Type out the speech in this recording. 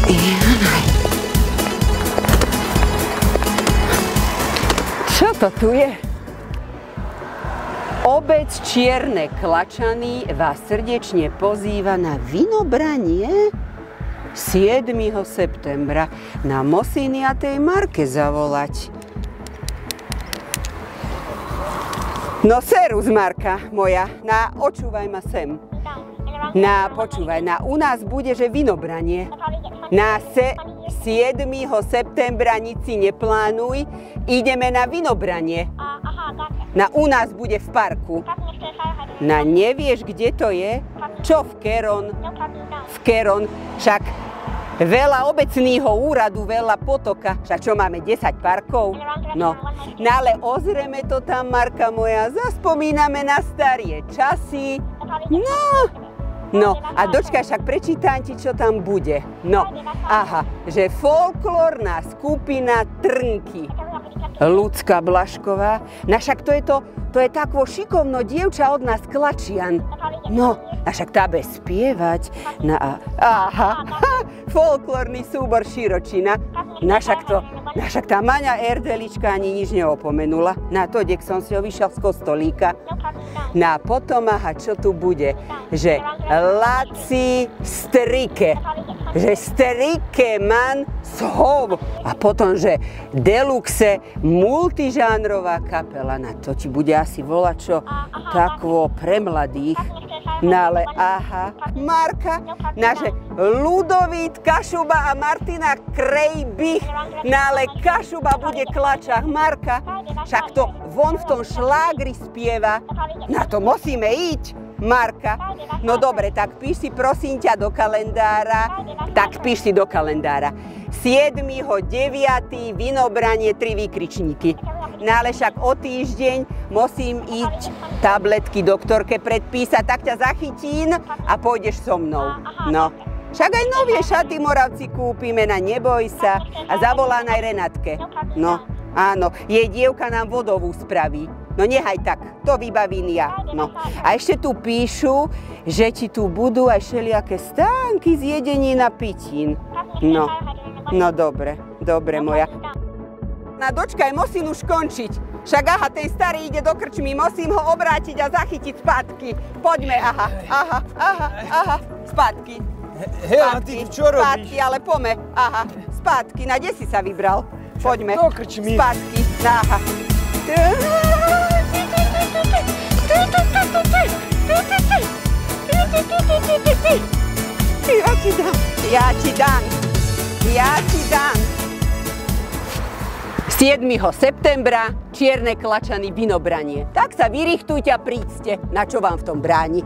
Čo to tu je? Obec Čierne Klačany vás srdečne pozýva na vinobranie 7. septembra na Mosiniatej Marke zavolať. No serus, Marka moja, očúvaj ma sem. Počúvaj, u nás bude, že vinobranie. Na 7. septembra nič si neplánuj, ideme na vinobranie. U nás bude v parku. Nevieš, kde to je? Čo v Keron? V Keron, však veľa obecného úradu, veľa potoka. Však čo máme, 10 parkov? No ale ozrieme to tam, Marka moja, zaspomíname na starie časy. No, a dočkaj, však prečítam ti, čo tam bude. Že folklórna skupina Trnky. Ľudská Blašková. Však to je takvo šikovno dievča od nás Klačian. A však tá bude spievať. Folklórny súbor Širočina. Však tá Maňa Erdelička ani nič neopomenula. To, dek som si ho vyšiel z kostolíka. Potom, čo tu bude? Že Laci Strike. Že Strike man shov. A potom, že Deluxe multižánrová kapela. To ti bude asi volačo takvo pre mladých. Ale Marka, že Ludovít Kašuba a Martina Krejbich, ale Kašuba bude klačať, Marka, však to von v tom šlágri spieva, na to musíme ísť, Marka. No dobre, tak píš si prosím ťa do kalendára, 7.9. vinobranie 3 výkričníky. Ale však o týždeň musím ísť tabletky doktorke predpísať, tak ťa zachytín a pôjdeš so mnou. Však aj novie šaty Moravci kúpime, neboj sa, a zavolám aj Renátke. Áno, jej dievka nám vodovú spraví. Nehaj tak, to vybavím ja. A ešte tu píšu, že ti tu budú aj všelijaké stánky z jedení na pitín. Dobre moja. Dočkaj, musím už končiť. Však ten starý ide do krčmy, musím ho obrátiť a zachytiť spátky. Poďme, spátky. A ty čo robíš? Spátky, ale pome, spátky, kde si sa vybral? Poďme, do krčmy. Spátky, Ja ti dám. 7. septembra Čierne Klačany vinobranie. Tak sa vyrichtujte a príďte, na čo vám v tom bráni.